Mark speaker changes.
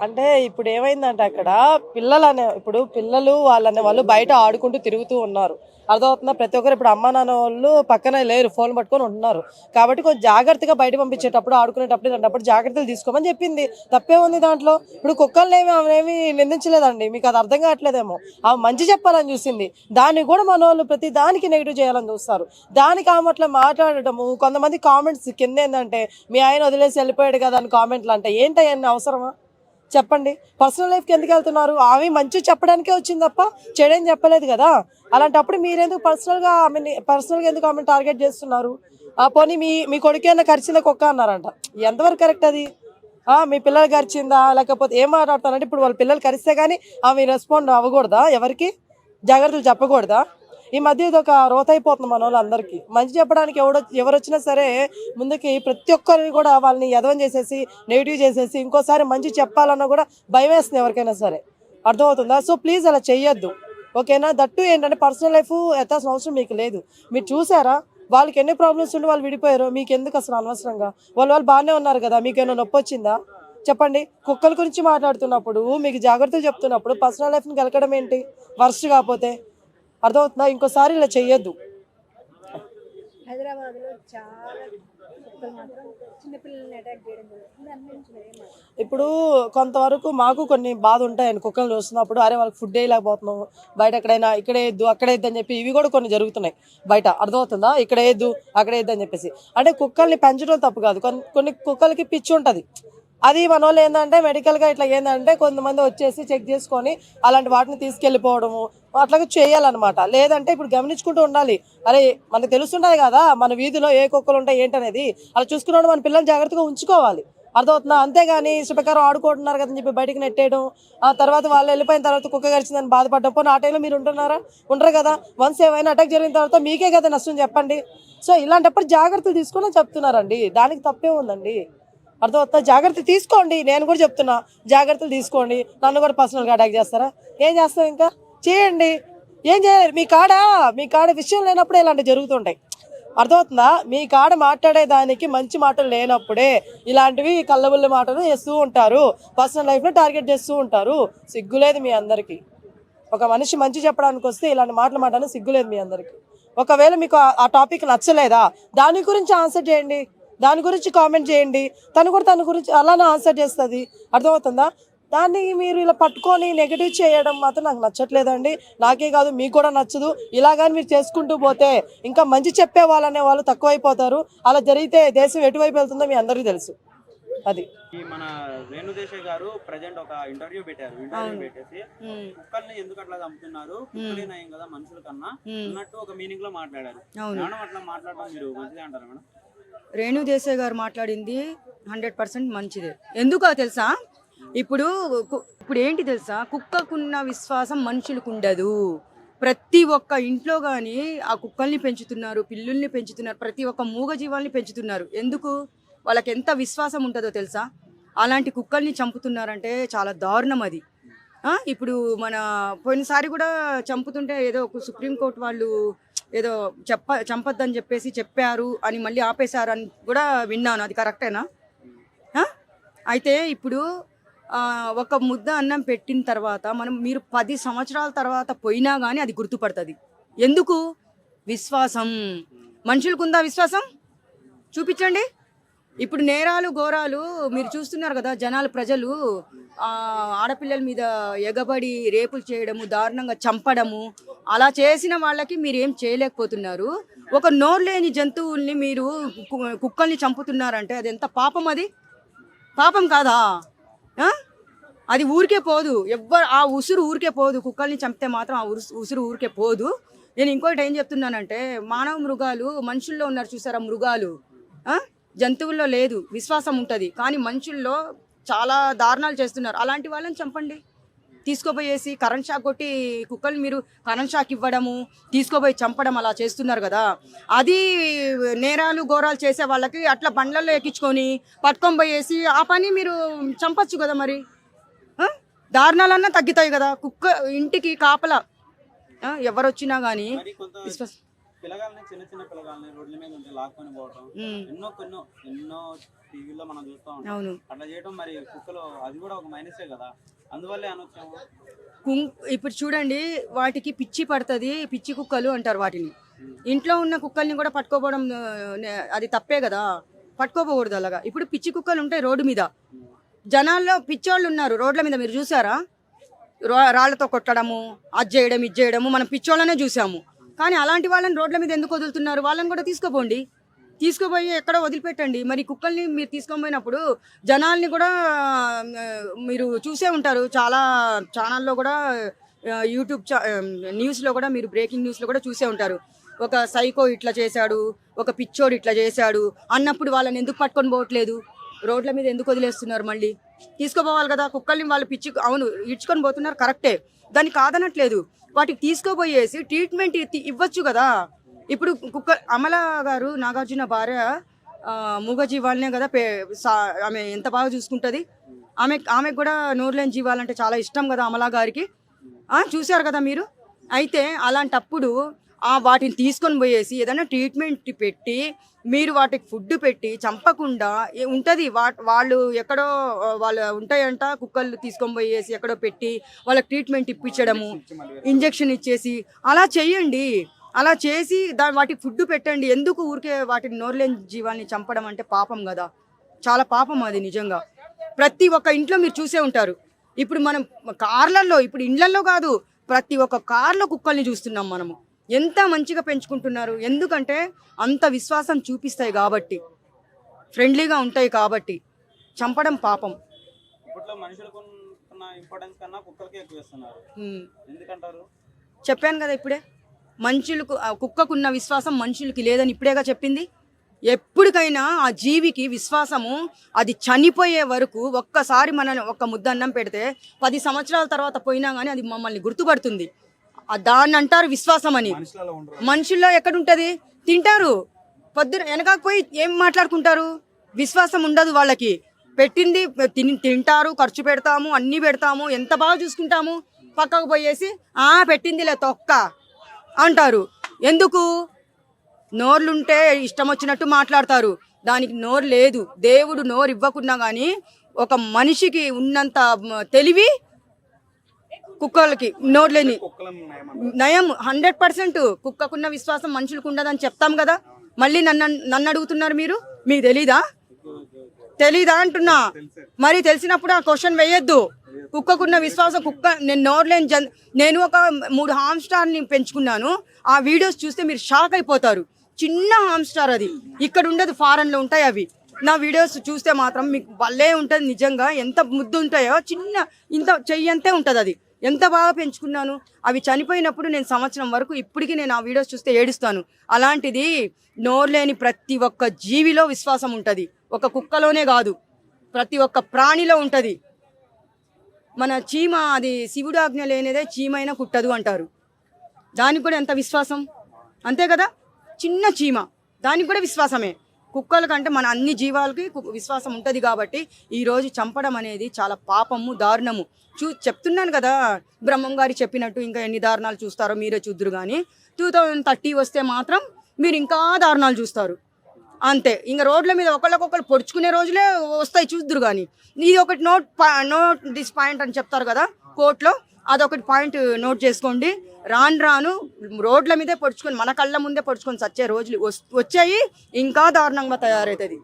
Speaker 1: అంటే ఇప్పుడు ఏమైందంటే అక్కడ ఇప్పుడు పిల్లలు వాళ్ళు బయట ఆడుకుంటూ తిరుగుతూ ఉన్నారు. అర్థమవుతుందా? ప్రతి ఒక్కరు ఇప్పుడు అమ్మా నాన్న వాళ్ళు పక్కన లేరు, ఫోన్ పట్టుకొని ఉంటున్నారు. కాబట్టి కొంచెం జాగ్రత్తగా బయట పంపించేటప్పుడు, ఆడుకునేటప్పుడు ఇలాంటప్పుడు జాగ్రత్తలు తీసుకోమని చెప్పింది. తప్పే ఉంది దాంట్లో. ఇప్పుడు కుక్కల్ని ఆమె నిందించలేదండి, మీకు అది అర్థం కావట్లేదేమో. ఆమె మంచి చెప్పాలని చూసింది, దాన్ని కూడా మన వాళ్ళు ప్రతి దానికి నెగిటివ్ చేయాలని చూస్తారు. దానికి ఆమె అట్లా మాట్లాడటము, కొంతమంది కామెంట్స్ కింద ఏంటంటే మీ ఆయన వదిలేసి వెళ్ళిపోయాడు కదా అని కామెంట్లు అంటే ఏంటయ్యన్ని అవసరమా చెప్పండి? పర్సనల్ లైఫ్కి ఎందుకు వెళ్తున్నారు? ఆమె మంచి చెప్పడానికే వచ్చింది తప్ప చెడేం చెప్పలేదు కదా. అలాంటప్పుడు మీరెందుకు పర్సనల్గా ఎందుకు ఆమెను టార్గెట్ చేస్తున్నారు? పోనీ మీ కొడుకేనా కరిచిందా కుక్క అన్నారంట. ఎంతవరకు కరెక్ట్ అది? మీ పిల్లలు కరిచిందా లేకపోతే ఏం మాట్లాడతారంటే ఇప్పుడు వాళ్ళ పిల్లలు కరిస్తే కానీ ఆమె రెస్పాండ్ అవ్వకూడదా? ఎవరికి జాగ్రత్తలు చెప్పకూడదా? ఈ మధ్య ఇది ఒక రోత అయిపోతుంది మన వాళ్ళందరికీ. మంచి చెప్పడానికి ఎవరు వచ్చినా సరే ముందుకి ప్రతి ఒక్కరిని కూడా వాళ్ళని ఎదవం చేసేసి నెగిటివ్ చేసేసి ఇంకోసారి మంచి చెప్పాలన్నా కూడా భయం వేస్తుంది ఎవరికైనా సరే. అర్థమవుతుందా? సో ప్లీజ్ అలా చెయ్యొద్దు, ఓకేనా? దట్టు ఏంటంటే పర్సనల్ లైఫ్ ఎత్తాల్సిన అవసరం మీకు లేదు. మీరు చూసారా వాళ్ళకి ఎన్ని ప్రాబ్లమ్స్ ఉండి వాళ్ళు విడిపోయారు? మీకు ఎందుకు అసలు అనవసరంగా? వాళ్ళు బాగానే ఉన్నారు కదా, మీకేమైనా నొప్పి వచ్చిందా చెప్పండి? కుక్కల గురించి మాట్లాడుతున్నప్పుడు మీకు జాగ్రత్తలు చెప్తున్నప్పుడు పర్సనల్ లైఫ్ని గెలకడం ఏంటి వర్స్ట్ కాకపోతే? అర్థమవుతుందా? ఇంకోసారి ఇలా చెయ్యొద్దు.
Speaker 2: హైదరాబాద్లో చాలా కుక్కలు మాత్రం చిన్నపిల్లల్ని అటాక్ చేయడం జరుగుతుంది. దాని గురించి మీరు ఏం మాట్లాడుతున్నారు?
Speaker 1: ఇప్పుడు కొంతవరకు మాకు కొన్ని బాధ ఉంటాయండి కుక్కలు చూస్తున్నప్పుడు. అరే వాళ్ళకి ఫుడ్ వేయలేకపోతున్నాం, బయట ఎక్కడైనా ఇక్కడ వేయద్దు అక్కడ వేయద్దు అని చెప్పి ఇవి కూడా కొన్ని జరుగుతున్నాయి బయట. అర్థమవుతుందా? ఇక్కడ వేయద్దు అక్కడ వేయద్దు అని చెప్పేసి. అంటే కుక్కల్ని పెంచడం తప్పు కాదు, కొన్ని కుక్కలకి పిచ్చి ఉంటుంది. అది మన వాళ్ళు ఏంటంటే మెడికల్గా ఇట్లా ఏంటంటే కొంతమంది వచ్చేసి చెక్ చేసుకొని అలాంటి వాటిని తీసుకెళ్ళిపోవడము అట్లాగే చేయాలన్నమాట. లేదంటే ఇప్పుడు గమనించుకుంటూ ఉండాలి. అరే మనకు తెలుస్తుంటుంది కదా మన వీధిలో ఏ కుక్కలు ఉంటాయి ఏంటనేది. అలా చూసుకున్నాడు మన పిల్లల్ని జాగ్రత్తగా ఉంచుకోవాలి. అర్థమవుతుందా? అంతేగాని ఇష్టప్రకారం ఆడుకుంటున్నారు కదని చెప్పి బయటకు నెట్టేయడం, ఆ తర్వాత వాళ్ళు వెళ్ళిపోయిన తర్వాత కుక్క గడిచిందని బాధపడ్డం. పోనీ ఆ టైంలో మీరు ఉంటున్నారా? ఉండరు కదా. వన్స్ ఏమైనా అటాక్ జరిగిన తర్వాత మీకే కదా నష్టం చెప్పండి. సో ఇలాంటప్పుడు జాగ్రత్తలు తీసుకుని చెప్తున్నారండి, దానికి తప్పే ఉందండి. అర్థమవుతా? జాగ్రత్త తీసుకోండి, నేను కూడా చెప్తున్నా జాగ్రత్తలు తీసుకోండి. నన్ను కూడా పర్సనల్గా అటాక్ చేస్తారా? ఏం చేస్తాం? ఇంకా చేయండి, ఏం చేయలేరు. మీ కాడ విషయం లేనప్పుడే ఇలాంటివి జరుగుతుంటాయి. అర్థమవుతుందా? మీ కాడ మాట్లాడేదానికి మంచి మాటలు లేనప్పుడే ఇలాంటివి కళ్ళబుల్లి మాటలు చేస్తూ ఉంటారు, పర్సనల్ లైఫ్లో టార్గెట్ చేస్తూ ఉంటారు. సిగ్గులేదు మీ అందరికీ? ఒక మనిషి మంచి చెప్పడానికి వస్తే ఇలాంటి మాటలు మాట్లాడడానికి సిగ్గులేదు మీ అందరికీ? ఒకవేళ మీకు ఆ టాపిక్ నచ్చలేదా దాని గురించి ఆన్సర్ చేయండి, దాని గురించి కామెంట్ చేయండి. తను కూడా తన గురించి అలానే ఆన్సర్ చేస్తుంది. అర్థమవుతుందా? దాన్ని మీరు ఇలా పట్టుకొని నెగిటివ్ చేయడం మాత్రం నాకు నచ్చట్లేదండి. నాకే కాదు మీకు కూడా నచ్చదు. ఇలాగని మీరు చేసుకుంటూ పోతే ఇంకా మంచి చెప్పే వాళ్ళనే వాళ్ళు తక్కువైపోతారు. అలా జరిగితే దేశం ఎటువైపు వెళ్తుందో మీ అందరికీ తెలుసు. అది
Speaker 3: మన రేణుదేశాయ్ గారు ప్రజెంట్ ఒక ఇంటర్వ్యూ పెట్టారు. ఇంటర్వ్యూ పెట్టేసి కుక్కల్ని ఎందుకు అట్లా చంపుతున్నారు, కుక్కలే నయం కదా మనుషుల కన్నా అన్నట్టు ఒక మీనింగ్ లో మాట్లాడారు. మేడం అట్లా మాట్లాడడం మీరు మంచిదే అంటారా మేడం?
Speaker 4: రేణుదేశాయ్ గారు మాట్లాడింది 100% మంచిదే. ఎందుకో తెలుసా? ఇప్పుడు ఏంటి తెలుసా, కుక్కకున్న విశ్వాసం మనుషులకు ఉండదు. ప్రతి ఒక్క ఇంట్లో కానీ ఆ కుక్కల్ని పెంచుతున్నారు, పిల్లుల్ని పెంచుతున్నారు, ప్రతి ఒక్క మూగజీవాల్ని పెంచుతున్నారు. ఎందుకు? వాళ్ళకి ఎంత విశ్వాసం ఉంటుందో తెలుసా? అలాంటి కుక్కల్ని చంపుతున్నారంటే చాలా దారుణం అది. ఇప్పుడు మన పోయినసారి కూడా చంపుతుంటే ఏదో సుప్రీంకోర్టు వాళ్ళు ఏదో చంపొద్దని చెప్పేసి చెప్పారు అని మళ్ళీ ఆపేశారు అని కూడా విన్నాను. అది కరెక్టేనా? అయితే ఇప్పుడు ఒక ముద్ద అన్నం పెట్టిన తర్వాత మీరు 10 సంవత్సరాల తర్వాత పోయినా కానీ అది గుర్తుపడుతుంది. ఎందుకు? విశ్వాసం. మనుషులకు ఉందా విశ్వాసం? చూపించండి. ఇప్పుడు నేరాలు ఘోరాలు మీరు చూస్తున్నారు కదా, ప్రజలు ఆడపిల్లల మీద ఎగబడి రేపులు చేయడము, దారుణంగా చంపడము, అలా చేసిన వాళ్ళకి మీరు ఏం చేయలేకపోతున్నారు. ఒక నోరు లేని జంతువుల్ని మీరు కుక్కల్ని చంపుతున్నారంటే అది ఎంత పాపం? అది పాపం కాదా? అది ఊరికే పోదు. ఆ ఉసురు ఊరికే పోదు. కుక్కల్ని చంపితే మాత్రం ఆ ఉసురు ఊరికే పోదు. నేను ఇంకోటి ఏం చెప్తున్నానంటే, మానవ మృగాలు మనుషుల్లో ఉన్నారు చూసారా, మృగాలు జంతువుల్లో లేదు. విశ్వాసం ఉంటుంది కానీ మనుషుల్లో చాలా దారుణాలు చేస్తున్నారు. అలాంటి వాళ్ళని చంపండి. తీసుకోపోయేసి కరెంట్ షాక్ కొట్టి కుక్కలు మీరు కరెంట్ షాక్ ఇవ్వడము, తీసుకోపోయి చంపడం అలా చేస్తున్నారు కదా. అది నేరాలు ఘోరాలు చేసే వాళ్ళకి అట్లా బండ్లలో ఎక్కించుకొని పట్టుకొని పోయేసి ఆ పని మీరు చంపచ్చు కదా. మరి దారుణాలన్నా తగ్గుతాయి కదా. కుక్క ఇంటికి కాపలా ఎవరు వచ్చినా కానీ
Speaker 3: పిల్లగాల్ని చిన్న చిన్న పిల్లగాల్ని రోడ్ల మీద ఉంటే లాక్కొని పోవటం ఎన్నో టీవీలో మనం చూస్తూ ఉంటాం.
Speaker 4: అవును.
Speaker 3: అట్లా చేయడం మరి కుక్కలు అది కూడా ఒక మైనసే కదా, అందువల్లే అనొచ్చాము.
Speaker 4: ఇప్పుడు చూడండి, వాటికి పిచ్చి పడుతుంది, పిచ్చి కుక్కలు అంటారు వాటిని. ఇంట్లో ఉన్న కుక్కల్ని కూడా పట్టుకోపోవడం అది తప్పే కదా, పట్టుకోపోకూడదు అలాగా. ఇప్పుడు పిచ్చి కుక్కలు ఉంటాయి రోడ్డు మీద, జనాల్లో పిచ్చోళ్ళు ఉన్నారు రోడ్ల మీద, మీరు చూసారా? రాళ్లతో కొట్టడము, అది చేయడం ఇది చేయడము మనం పిచ్చోళ్ళనే చూసాము. కానీ అలాంటి వాళ్ళని రోడ్ల మీద ఎందుకు వదులుతున్నారు? వాళ్ళని కూడా తీసుకుపోండి, తీసుకుపోయి ఎక్కడో వదిలిపెట్టండి. మరి కుక్కల్ని మీరు తీసుకొని జనాల్ని కూడా మీరు చూసే ఉంటారు, చాలా ఛానల్లో కూడా యూట్యూబ్ న్యూస్లో కూడా మీరు బ్రేకింగ్ న్యూస్లో కూడా చూసే ఉంటారు. ఒక సైకో ఇట్లా చేశాడు, ఒక పిచ్చోడు ఇట్లా చేశాడు అన్నప్పుడు వాళ్ళని ఎందుకు పట్టుకొని పోవట్లేదు? రోడ్ల మీద ఎందుకు వదిలేస్తున్నారు? మళ్ళీ తీసుకుపోవాలి కదా కుక్కల్ని. వాళ్ళు పిచ్చి అవును ఇడ్చుకొని పోతున్నారు, కరెక్టే, దాన్ని కాదనట్లేదు. వాటికి తీసుకుపోయేసి ట్రీట్మెంట్ ఇవ్వచ్చు కదా. ఇప్పుడు కుక్క అమల గారు, నాగార్జున భార్య, మూగజీవాలనే కదా ఆమె ఎంత బాగా చూసుకుంటుంది. ఆమెకు కూడా నోరులేని జీవాలంటే చాలా ఇష్టం కదా అమలా గారికి. చూశారు కదా మీరు. అయితే అలాంటప్పుడు వాటిని తీసుకొని పోయేసి ఏదైనా ట్రీట్మెంట్ పెట్టి మీరు వాటికి ఫుడ్ పెట్టి చంపకుండా ఉంటుంది. వాళ్ళు ఎక్కడో వాళ్ళు ఉంటాయంట, కుక్కలు తీసుకొని పోయేసి ఎక్కడో పెట్టి వాళ్ళకి ట్రీట్మెంట్ ఇప్పించడము, ఇంజెక్షన్ ఇచ్చేసి అలా చెయ్యండి. అలా చేసి వాటికి ఫుడ్ పెట్టండి. ఎందుకు ఊరికే వాటిని నోరులేని జీవాల్ని చంపడం అంటే పాపం కదా, చాలా పాపం అది నిజంగా. ప్రతి ఒక్క ఇంట్లో మీరు చూసే ఉంటారు. ఇప్పుడు మనం కార్లలో, ఇప్పుడు ఇండ్లలో కాదు, ప్రతి ఒక్క కార్లో కుక్కల్ని చూస్తున్నాం మనము. ఎంత మంచిగా పెంచుకుంటున్నారు, ఎందుకంటే అంత విశ్వాసం చూపిస్తాయి కాబట్టి, ఫ్రెండ్లీగా ఉంటాయి కాబట్టి. చంపడం పాపం.
Speaker 3: ఇప్పట్లో మనుషులకు ఉన్న ఇంపార్టెన్స్ కన్నా కుక్కలకే ఎక్కువ ఇస్తున్నారు, ఎందుకంటారు?
Speaker 4: చెప్పాను కదా ఇప్పుడే, కుక్కకున్న విశ్వాసం మనుషులకి లేదని ఇప్పుడేగా చెప్పింది. ఎప్పటికైనా ఆ జీవికి విశ్వాసము, అది చనిపోయే వరకు ఒక్కసారి మనల్ని ఒక్క ముద్దన్నం పెడితే 10 సంవత్సరాల తర్వాత పోయినా కానీ అది మమ్మల్ని గుర్తుపడుతుంది. దాన్ని అంటారు విశ్వాసం అని. మనుషుల్లో ఎక్కడుంటది? తింటారు, పొద్దున వెనకాకపోయి ఏం మాట్లాడుకుంటారు? విశ్వాసం ఉండదు వాళ్ళకి. పెట్టింది తింటారు, ఖర్చు పెడతాము, అన్నీ పెడతాము, ఎంత బాగా చూసుకుంటాము, పక్కకు పోయేసి పెట్టిందిలే తొక్క అంటారు. ఎందుకు? నోర్లుంటే ఇష్టం వచ్చినట్టు మాట్లాడతారు, దానికి నోరు లేదు. దేవుడు నోరు ఇవ్వకున్నా కానీ ఒక మనిషికి ఉన్నంత తెలివి కుక్కలకి నోర్లేని నయం 100%. కుక్కకున్న విశ్వాసం మనుషులకు ఉండదని చెప్తాం కదా. మళ్ళీ నన్ను అడుగుతున్నారు మీరు, మీకు తెలీదా అంటున్నా. మరి తెలిసినప్పుడు ఆ క్వశ్చన్ వేయొద్దు. కుక్కకున్న విశ్వాసం, నేను నోర్లేని నేను ఒక 3 హామ్స్టార్ని పెంచుకున్నాను. ఆ వీడియోస్ చూస్తే మీరు షాక్ అయిపోతారు. చిన్న హామ్స్టార్, అది ఇక్కడ ఉండదు, ఫారెన్లో ఉంటాయి అవి. నా వీడియోస్ చూస్తే మాత్రం మీకు భలే ఉంటుంది నిజంగా. ఎంత ముద్దు ఉంటాయో, చిన్న ఇంత చెయ్యంతే ఉంటుంది. అది ఎంత బాగా పెంచుకున్నాను. అవి చనిపోయినప్పుడు నేను సంవత్సరం వరకు ఇప్పటికీ నేను ఆ వీడియోస్ చూస్తే ఏడుస్తాను. అలాంటిది నోర్లేని ప్రతి ఒక్క జీవిలో విశ్వాసం ఉంటుంది. ఒక కుక్కలోనే కాదు, ప్రతి ఒక్క ప్రాణిలో ఉంటుంది. మన చీమ, అది శివుడు ఆజ్ఞ లేనిదే చీమైనా కుట్టదు అంటారు. దానికి కూడా ఎంత విశ్వాసం, అంతే కదా. చిన్న చీమ, దానికి కూడా విశ్వాసమే. కుక్కల కంటే మన అన్ని జీవాలకి విశ్వాసం ఉంటుంది కాబట్టి ఈరోజు చంపడం అనేది చాలా పాపము, దారుణము. చెప్తున్నాను కదా, బ్రహ్మం గారి చెప్పినట్టు ఇంకా ఎన్ని దారుణాలు చూస్తారో మీరే చూద్దరు. కానీ 2030 వస్తే మాత్రం మీరు ఇంకా దారుణాలు చూస్తారు, అంతే. ఇంకా రోడ్ల మీద ఒకళ్ళకొకళ్ళు పొడుచుకునే రోజులే వస్తాయి, చూద్దరు. కానీ ఇది ఒకటి నోట్ దిస్ పాయింట్ అని చెప్తారు కదా కోర్టులో, అదొకటి పాయింట్ నోట్ చేసుకోండి. రాను రోడ్ల మీదే పొడుచుకొని, మన కళ్ళ ముందే పొడుచుకొని చచ్చే రోజులు వచ్చాయి. ఇంకా దారుణంగా తయారవుతుంది.